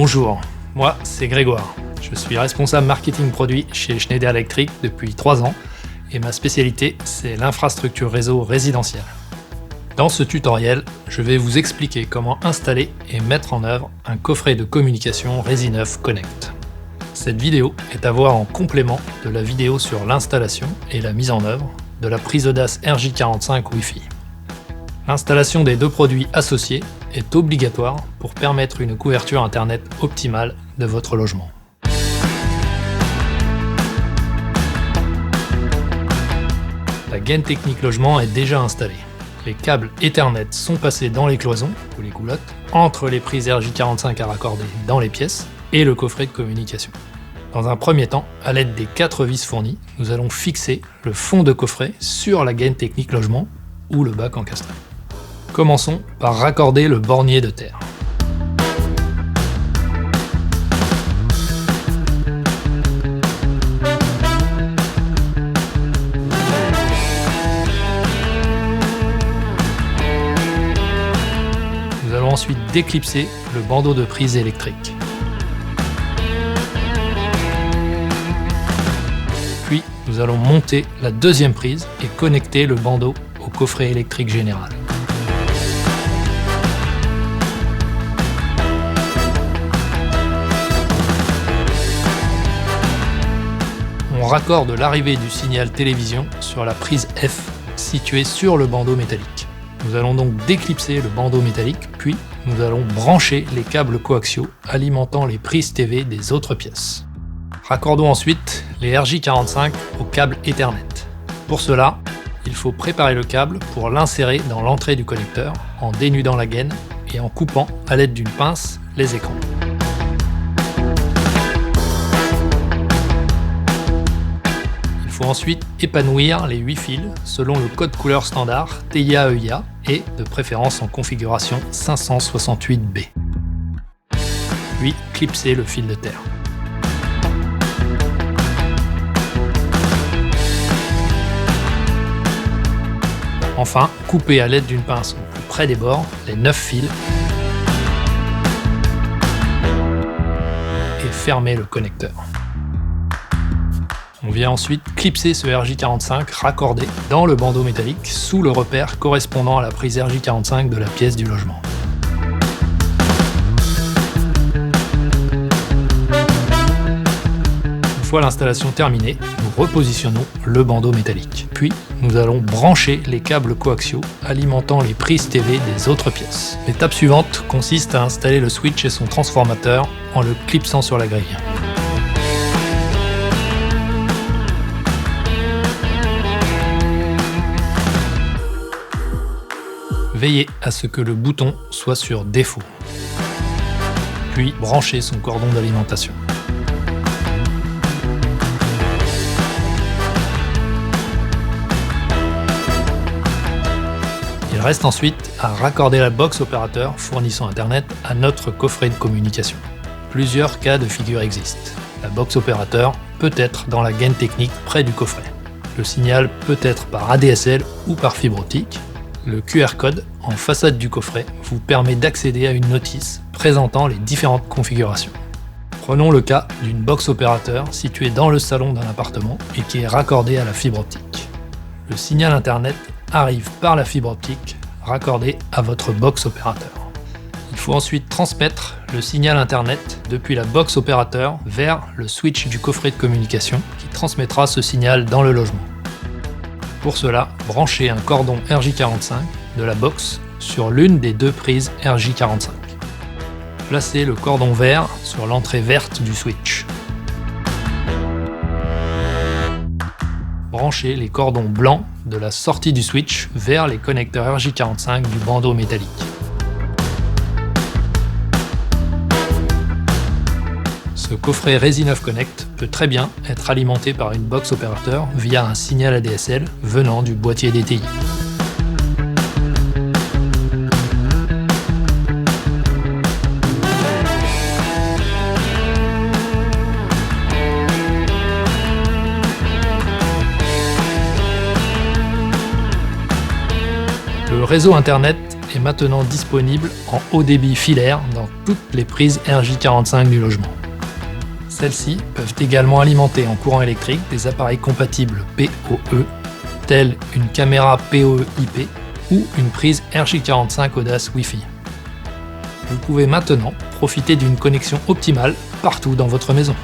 Bonjour, moi c'est Grégoire. Je suis responsable marketing produit chez Schneider Electric depuis 3 ans et ma spécialité c'est l'infrastructure réseau résidentielle. Dans ce tutoriel, je vais vous expliquer comment installer et mettre en œuvre un coffret de communication Resi9 Connect. Cette vidéo est à voir en complément de la vidéo sur l'installation et la mise en œuvre de la prise audace RJ45 Wi-Fi. L'installation des deux produits associés est obligatoire pour permettre une couverture Internet optimale de votre logement. La gaine technique logement est déjà installée. Les câbles Ethernet sont passés dans les cloisons, ou les goulottes, entre les prises RJ45 à raccorder dans les pièces et le coffret de communication. Dans un premier temps, à l'aide des 4 vis fournies, nous allons fixer le fond de coffret sur la gaine technique logement ou le bac encastré. Commençons par raccorder le bornier de terre. Nous allons ensuite déclipser le bandeau de prise électrique. Puis, nous allons monter la deuxième prise et connecter le bandeau au coffret électrique général. On raccorde l'arrivée du signal télévision sur la prise F située sur le bandeau métallique. Nous allons donc déclipser le bandeau métallique, puis nous allons brancher les câbles coaxiaux alimentant les prises TV des autres pièces. Raccordons ensuite les RJ45 au câble Ethernet. Pour cela, il faut préparer le câble pour l'insérer dans l'entrée du connecteur en dénudant la gaine et en coupant à l'aide d'une pince les écrans. Il faut ensuite épanouir les 8 fils selon le code couleur standard TIA-EIA et de préférence en configuration 568B. Puis clipser le fil de terre. Enfin, couper à l'aide d'une pince au plus près des bords les 9 fils et fermer le connecteur. On vient ensuite clipser ce RJ45 raccordé dans le bandeau métallique sous le repère correspondant à la prise RJ45 de la pièce du logement. Une fois l'installation terminée, nous repositionnons le bandeau métallique. Puis, nous allons brancher les câbles coaxiaux alimentant les prises TV des autres pièces. L'étape suivante consiste à installer le switch et son transformateur en le clipsant sur la grille. Veillez à ce que le bouton soit sur défaut. Puis, branchez son cordon d'alimentation. Il reste ensuite à raccorder la box opérateur fournissant Internet à notre coffret de communication. Plusieurs cas de figure existent. La box opérateur peut être dans la gaine technique près du coffret. Le signal peut être par ADSL ou par fibre optique. Le QR code en façade du coffret vous permet d'accéder à une notice présentant les différentes configurations. Prenons le cas d'une box opérateur située dans le salon d'un appartement et qui est raccordée à la fibre optique. Le signal Internet arrive par la fibre optique raccordée à votre box opérateur. Il faut ensuite transmettre le signal Internet depuis la box opérateur vers le switch du coffret de communication qui transmettra ce signal dans le logement. Pour cela, branchez un cordon RJ45 de la box sur l'une des deux prises RJ45. Placez le cordon vert sur l'entrée verte du switch. Branchez les cordons blancs de la sortie du switch vers les connecteurs RJ45 du bandeau métallique. Ce coffret Resi9 Connect peut très bien être alimenté par une box opérateur via un signal ADSL venant du boîtier DTI. Le réseau Internet est maintenant disponible en haut débit filaire dans toutes les prises RJ45 du logement. Celles-ci peuvent également alimenter en courant électrique des appareils compatibles PoE, tels une caméra PoE IP ou une prise RJ45 Audace Wi-Fi. Vous pouvez maintenant profiter d'une connexion optimale partout dans votre maison.